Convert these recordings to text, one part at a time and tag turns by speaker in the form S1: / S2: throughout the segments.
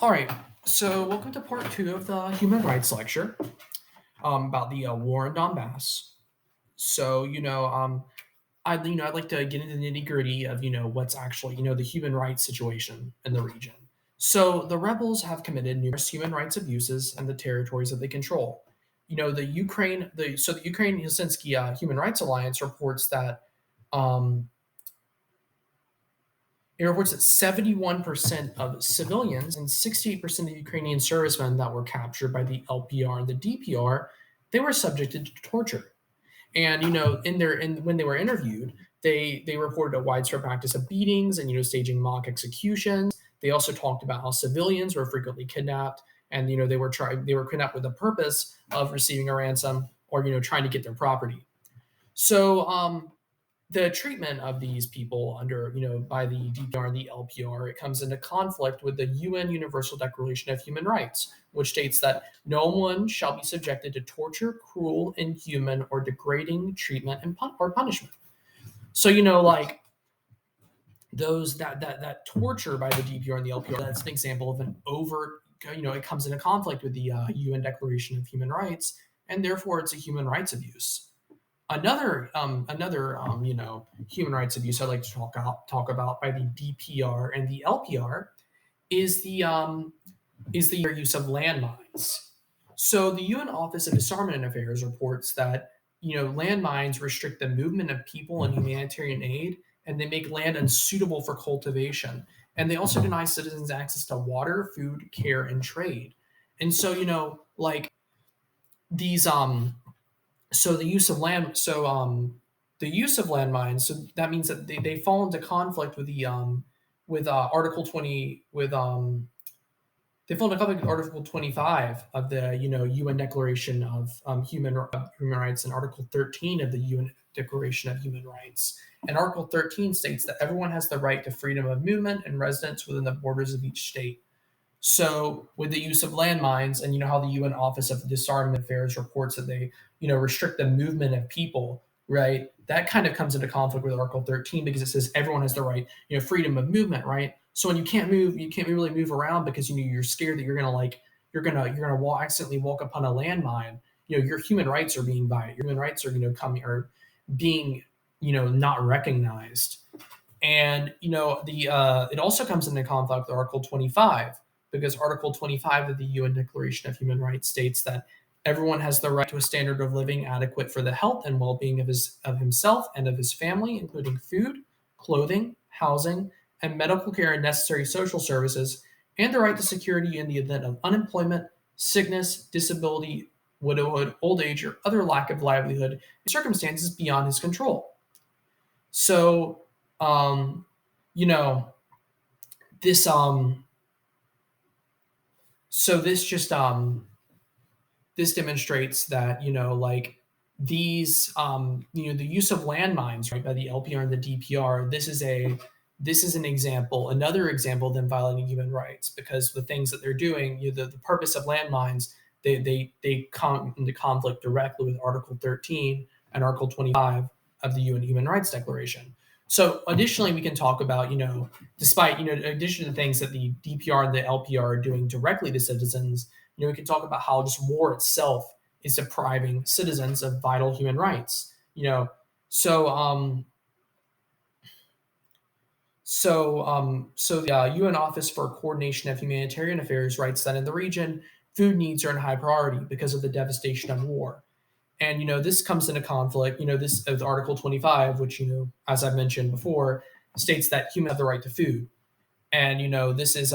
S1: All right, so welcome to part two of the human rights lecture about the war in Donbas. So I'd like to get into the nitty gritty of what's actually the human rights situation in the region. So the rebels have committed numerous human rights abuses in the territories that they control. The Ukraine Helsinki Human Rights Alliance reports that um, it reports that 71% of civilians and 68% of Ukrainian servicemen that were captured by the LPR and the DPR, they were subjected to torture. And in when they were interviewed, they reported a widespread practice of beatings and staging mock executions. They also talked about how civilians were frequently kidnapped, and they were kidnapped with the purpose of receiving a ransom or trying to get their property. So the treatment of these people under, by the DPR and the LPR, it comes into conflict with the UN Universal Declaration of Human Rights, which states that no one shall be subjected to torture, cruel, inhuman, or degrading treatment or punishment. So, like those that torture by the DPR and the LPR, that's an example of an overt, it comes into conflict with the UN Declaration of Human Rights, and therefore it's a human rights abuse. Another human rights abuse I'd like to talk about by the DPR and the LPR is the use of landmines. So the UN Office of Disarmament Affairs reports that landmines restrict the movement of people and humanitarian aid, and they make land unsuitable for cultivation. And they also deny citizens access to water, food, care, and trade. And so like these so the use of land so the use of landmines, so that means that they fall into conflict with the with article 20 with they fall into conflict with article 25 of the UN Declaration of human rights, and article 13 of the UN Declaration of Human Rights. And article 13 states that everyone has the right to freedom of movement and residence within the borders of each state. So, with the use of landmines, and how the UN Office of Disarmament Affairs reports that they, restrict the movement of people, right? That kind of comes into conflict with Article 13 because it says everyone has the right, freedom of movement, right? So when you can't move, you can't really move around because you're scared that you're gonna accidentally walk upon a landmine. Your human rights are being violated. Your human rights are coming or being not recognized. And the it also comes into conflict with Article 25 because Article 25 of the UN Declaration of Human Rights states that everyone has the right to a standard of living adequate for the health and well-being of himself and of his family, including food, clothing, housing, and medical care and necessary social services, and the right to security in the event of unemployment, sickness, disability, widowhood, old age, or other lack of livelihood in circumstances beyond his control. So, um, you know, this so this just this demonstrates that these the use of landmines, right, by the LPR and the DPR. This is an example, another example of them violating human rights, because the things that they're doing, the purpose of landmines, they come into conflict directly with Article 13 and Article 25 of the UN Human Rights Declaration. So additionally, we can talk about, despite, in addition to the things that the DPR and the LPR are doing directly to citizens, we can talk about how just war itself is depriving citizens of vital human rights. So so the UN Office for Coordination of Humanitarian Affairs writes that in the region, food needs are in high priority because of the devastation of war. And this comes into conflict. This Article 25, which as I mentioned before, states that humans have the right to food. And this is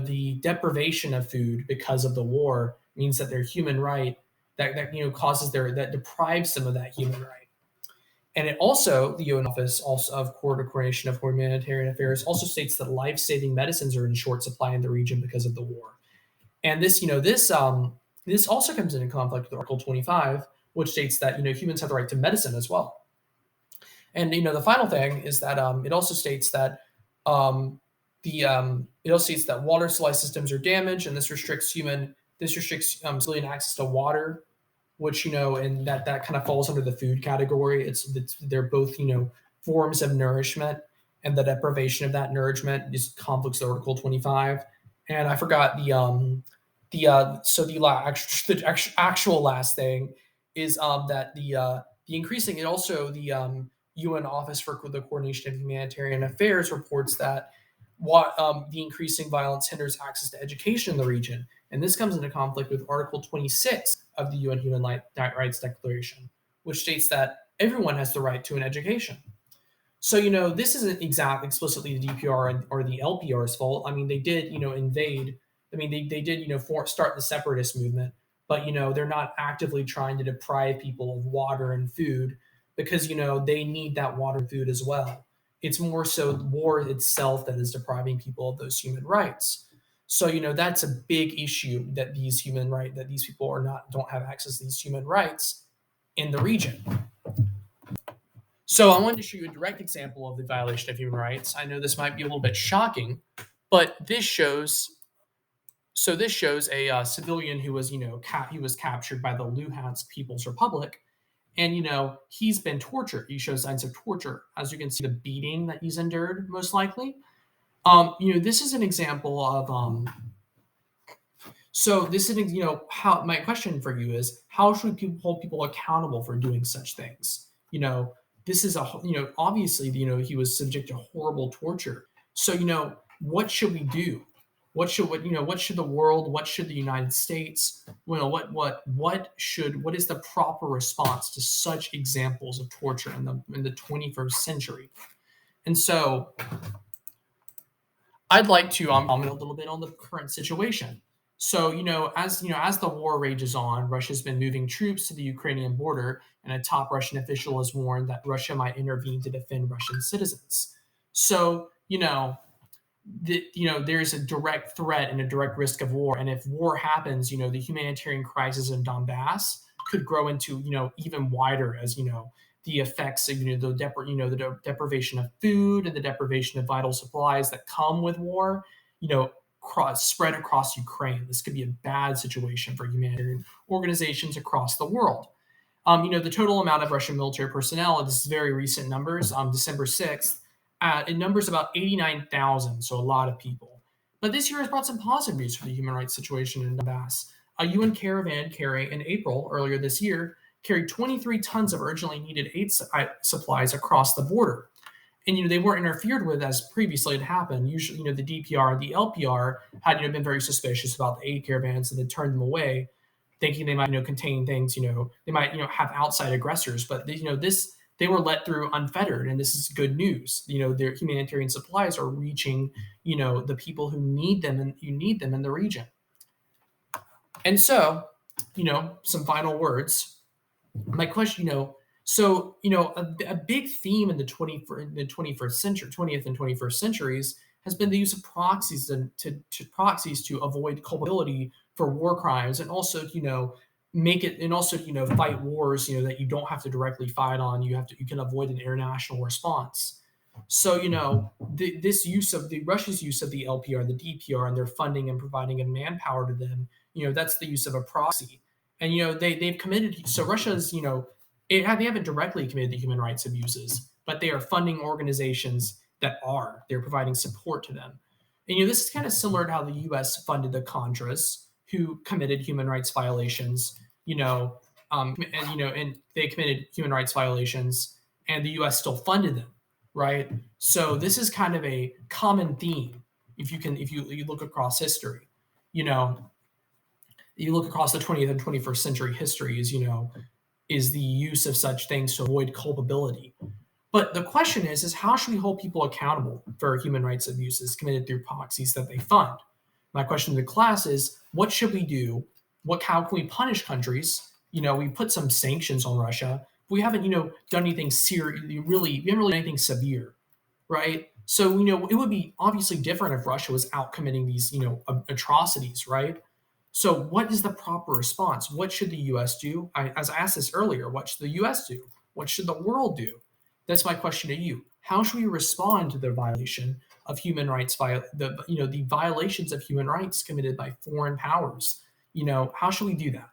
S1: the deprivation of food because of the war means that their human right causes that deprives them of that human right. And it also, the UN Office also of Coordination of Humanitarian Affairs also states that life-saving medicines are in short supply in the region because of the war. And this also comes into conflict with Article 25, which states that humans have the right to medicine as well. And the final thing is that it also states that it also states that water supply systems are damaged, and this restricts civilian access to water, which and that kind of falls under the food category. They're both forms of nourishment, and the deprivation of that nourishment is conflicts with Article 25. And I forgot so the actual last thing is that the increasing and also the UN Office for the Coordination of Humanitarian Affairs reports that the increasing violence hinders access to education in the region, and this comes into conflict with Article 26 of the UN Human Rights Declaration, which states that everyone has the right to an education. So, this isn't explicitly the DPR or the LPR's fault. I mean, they did, invade. I mean, they did, start the separatist movement, but, they're not actively trying to deprive people of water and food because, they need that water and food as well. It's more so war itself that is depriving people of those human rights. So, that's a big issue that these people don't have access to these human rights in the region. So I wanted to show you a direct example of the violation of human rights. I know this might be a little bit shocking, but this shows a civilian who was, he was captured by the Luhansk People's Republic, and he's been tortured. He shows signs of torture, as you can see, the beating that he's endured, most likely. This is an example of So this is, how my question for you is, how should we hold people accountable for doing such things? This is obviously, he was subject to horrible torture. So, what should we do? What should the world, what should the United States, what is the proper response to such examples of torture in the 21st century? And so I'd like to comment a little bit on the current situation. So, as the war rages on, Russia's been moving troops to the Ukrainian border, and a top Russian official has warned that Russia might intervene to defend Russian citizens. So, there's a direct threat and a direct risk of war. And if war happens, the humanitarian crisis in Donbas could grow into, even wider as, the effects of, the deprivation of food and the deprivation of vital supplies that come with war, spread across Ukraine. This could be a bad situation for humanitarian organizations across the world. The total amount of Russian military personnel, this is very recent numbers, December 6th, it numbers about 89,000, so a lot of people. But this year has brought some positive news for the human rights situation in Donbass. A UN caravan in April, earlier this year, carried 23 tons of urgently needed aid supplies across the border. And, they weren't interfered with as previously had happened. Usually, the DPR and the LPR had, been very suspicious about the aid caravans and had turned them away, thinking they might, contain things, they might, have outside aggressors. But, they were let through unfettered, and this is good news. Their humanitarian supplies are reaching, the people who need them in the region. And so, some final words. My question, a big theme in the 20th and 21st centuries has been the use of proxies to avoid culpability for war crimes, and also, fight wars, that you don't have to directly fight on. You can avoid an international response. So, Russia's use of the LPR, the DPR, and their funding and providing of manpower to them, that's the use of a proxy. And, they've committed, so Russia's, they haven't directly committed the human rights abuses, but they are funding organizations they're providing support to them. And, this is kind of similar to how the U.S. funded the Contras, who committed human rights violations, and they committed human rights violations, and the U.S. still funded them, right? So this is kind of a common theme. If you look across history, you look across the 20th and 21st century histories, is the use of such things to avoid culpability. But the question is how should we hold people accountable for human rights abuses committed through proxies that they fund? My question to the class is, what should we do? How can we punish countries? We put some sanctions on Russia. But we haven't, done anything serious. We haven't really done anything severe, right? So, it would be obviously different if Russia was out committing these, atrocities, right? So what is the proper response? What should the U.S. do? As I asked this earlier, what should the U.S. do? What should the world do? That's my question to you. How should we respond to the violation of human rights, the violations of human rights committed by foreign powers? How should we do that?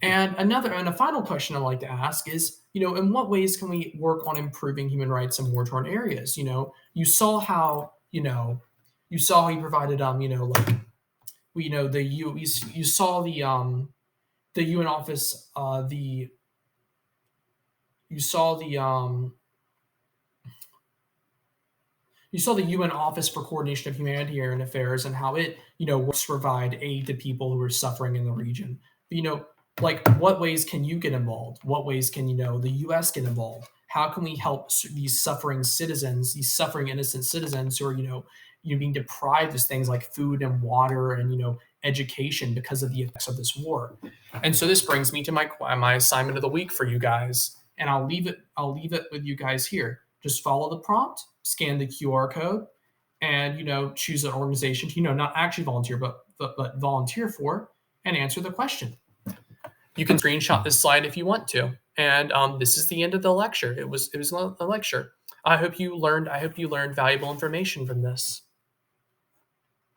S1: And a final question I'd like to ask is, in what ways can we work on improving human rights in war-torn areas? You saw how, you saw how he provided, like, the you saw the UN office, you saw the, you saw the UN Office for Coordination of Humanitarian Affairs and how it, works to provide aid to people who are suffering in the region. But, like, what ways can you get involved? What ways can, the US get involved? How can we help these suffering citizens, these suffering innocent citizens who are, being deprived of things like food and water and, education because of the effects of this war? And so this brings me to my assignment of the week for you guys, and I'll leave it with you guys here. Just follow the prompt, scan the QR code, and choose an organization to not actually volunteer, but volunteer for, and answer the question. You can screenshot this slide if you want to. And this is the end of the lecture. It was a lecture. I hope you learned valuable information from this.